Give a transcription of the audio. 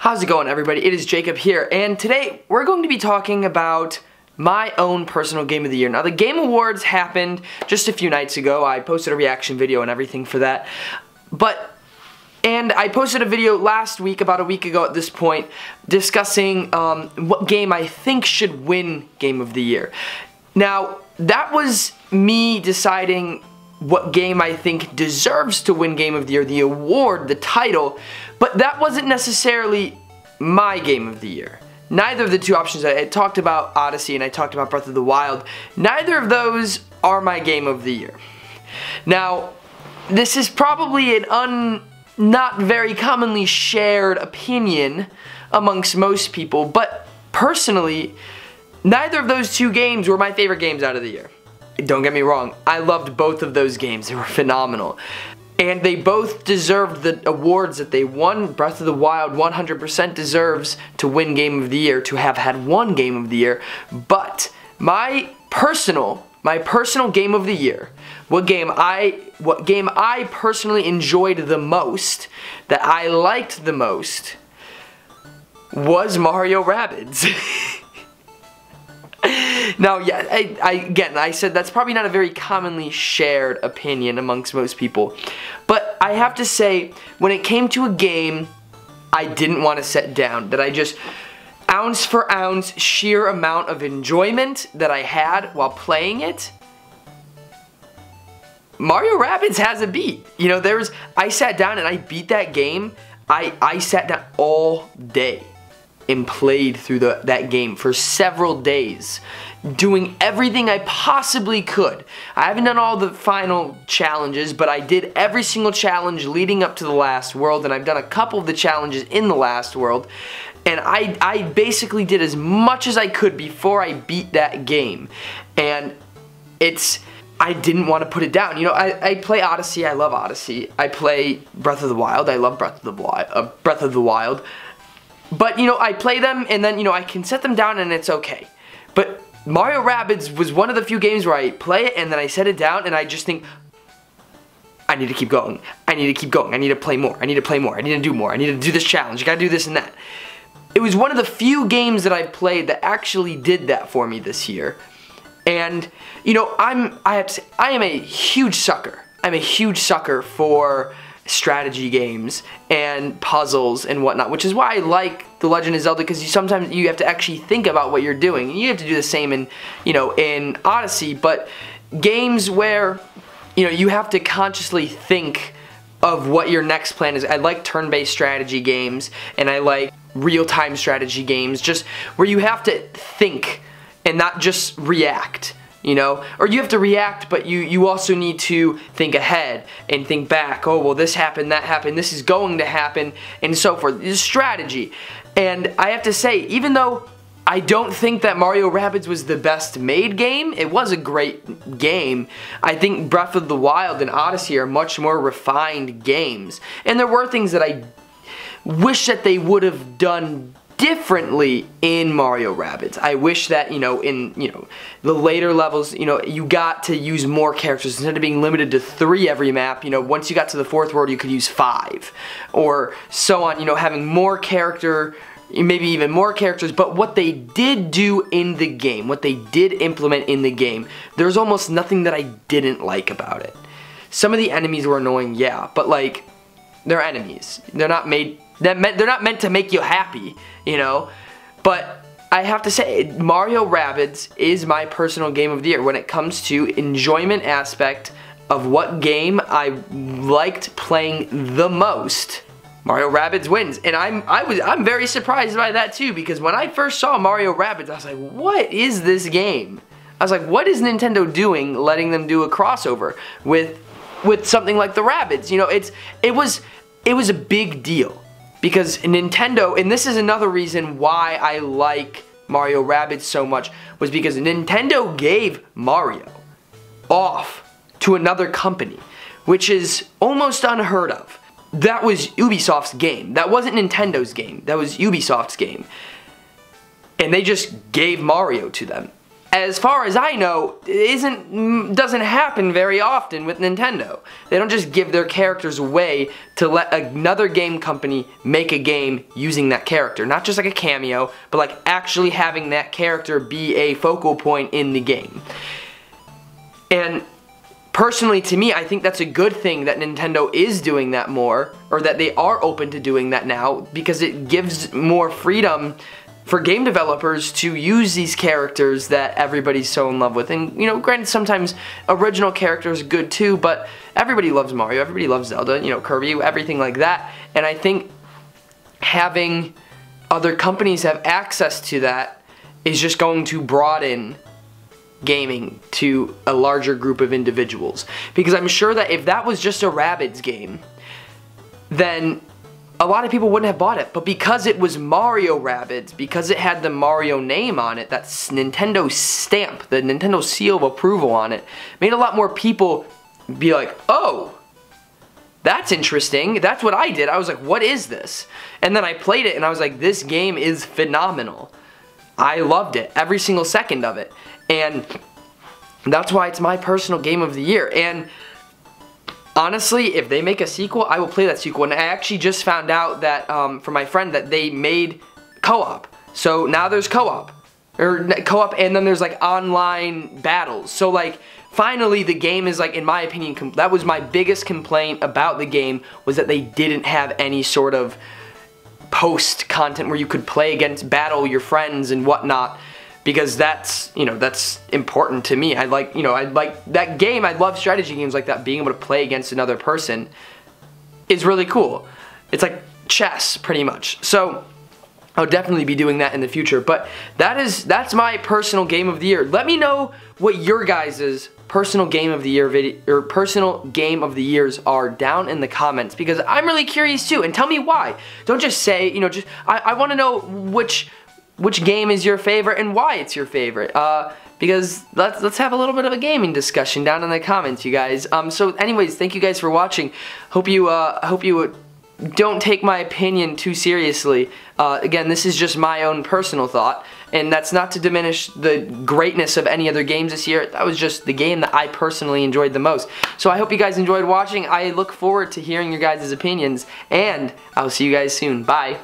How's it going, everybody? It is Jacob here, and today we're going to be talking about my own personal game of the year. Now, the Game Awards happened just a few nights ago. I posted a reaction video and everything for that. And I posted a video last week, about a week ago at this point, discussing what game I think should win Game of the Year. Now, that was me deciding what game I think deserves to win Game of the Year, the award, the title, but that wasn't necessarily my Game of the Year. Neither of the two options, I talked about Odyssey and I talked about Breath of the Wild, neither of those are my Game of the Year. Now, this is probably an not very commonly shared opinion amongst most people, but personally, neither of those two games were my favorite games out of the year. Don't get me wrong, I loved both of those games. They were phenomenal. And they both deserved the awards that they won. Breath of the Wild 100% deserves to win Game of the Year, to have had one Game of the Year. But my personal Game of the Year, what game I personally enjoyed the most, that I liked the most, was Mario Rabbids. Now, yeah, again, I said that's probably not a very commonly shared opinion amongst most people. But I have to say, when it came to a game I didn't want to set down, that I just, ounce for ounce, sheer amount of enjoyment that I had while playing it, Mario Rabbids has a beat. You know, I sat down and I beat that game. I sat down all day and played through that game for several days, doing everything I possibly could. I haven't done all the final challenges, but I did every single challenge leading up to the last world, and I've done a couple of the challenges in the last world, and I basically did as much as I could before I beat that game. And I didn't want to put it down. You know, I play Odyssey, I love Odyssey. I play Breath of the Wild, I love Breath of the Wild. But, you know, I play them and then, you know, I can set them down and it's okay. But Mario Rabbids was one of the few games where I play it and then I set it down and I just think, I need to keep going. I need to keep going. I need to play more. I need to play more. I need to do more. I need to do this challenge. I gotta do this and that. It was one of the few games that I've played that actually did that for me this year. And, you know, I have to say, I am a huge sucker. I'm a huge sucker for strategy games and puzzles and whatnot, which is why I like The Legend of Zelda, because sometimes you have to actually think about what you're doing. And you have to do the same in, you know, in Odyssey, but games where, you know, you have to consciously think of what your next plan is. I like turn-based strategy games, and I like real-time strategy games, just where you have to think and not just react. You know, or you have to react, but you also need to think ahead and think back. Oh, well, this happened, that happened, this is going to happen, and so forth. It's strategy. And I have to say, even though I don't think that Mario Rabbids was the best made game, it was a great game. I think Breath of the Wild and Odyssey are much more refined games. And there were things that I wish that they would have done differently in Mario Rabbids. I wish that, you know, in, you know, the later levels, you know, you got to use more characters instead of being limited to 3 every map. You know, once you got to the 4th world, you could use 5 or so on, you know, having more character, maybe even more characters. But what they did do in the game, what they did implement in the game, there's almost nothing that I didn't like about it. Some of the enemies were annoying, yeah, but like, they're enemies. They're not meant to make you happy, you know. But I have to say, Mario Rabbids is my personal Game of the Year when it comes to enjoyment aspect of what game I liked playing the most. Mario Rabbids wins, and I'm very surprised by that too, because when I first saw Mario Rabbids, I was like, what is this game? I was like, what is Nintendo doing, letting them do a crossover with something like the Rabbids? You know, it was a big deal. Because Nintendo, and this is another reason why I like Mario Rabbids so much, was because Nintendo gave Mario off to another company, which is almost unheard of. That was Ubisoft's game. That wasn't Nintendo's game. That was Ubisoft's game. And they just gave Mario to them. as far as I know, doesn't happen very often with Nintendo. They don't just give their characters away to let another game company make a game using that character. Not just like a cameo, but like actually having that character be a focal point in the game. And personally, to me, I think that's a good thing that Nintendo is doing that more, or that they are open to doing that now, because it gives more freedom for game developers to use these characters that everybody's so in love with. And, you know, granted, sometimes original characters are good too, but everybody loves Mario, everybody loves Zelda, you know, Kirby, everything like that. And I think having other companies have access to that is just going to broaden gaming to a larger group of individuals. Because I'm sure that if that was just a Rabbids game, then a lot of people wouldn't have bought it. But because it was Mario Rabbids, because it had the Mario name on it, that Nintendo stamp, the Nintendo seal of approval on it, made a lot more people be like, oh, that's interesting. That's what I did. I was like, what is this? And then I played it and I was like, this game is phenomenal. I loved it, every single second of it. And that's why it's my personal game of the year. And honestly, if they make a sequel, I will play that sequel. And I actually just found out that, from my friend, that they made co-op. So now there's co-op. And then there's like online battles. So like, finally the game is like, in my opinion, that was my biggest complaint about the game, was that they didn't have any sort of post content where you could play against, battle your friends and whatnot. Because that's, you know, that's important to me. I like, you know, I like that game. I love strategy games like that. Being able to play against another person is really cool. It's like chess, pretty much. So I'll definitely be doing that in the future. But that's my personal game of the year. Let me know what your guys' personal game of the year personal game of the years are down in the comments, because I'm really curious too. And tell me why. Don't just say, you know, just I want to know which game is your favorite and why it's your favorite, because let's have a little bit of a gaming discussion down in the comments, you guys. So anyways, thank you guys for watching. Hope you don't take my opinion too seriously. Again, this is just my own personal thought, and that's not to diminish the greatness of any other games this year. That was just the game that I personally enjoyed the most. So I hope you guys enjoyed watching. I look forward to hearing your guys' opinions, and I'll see you guys soon. Bye.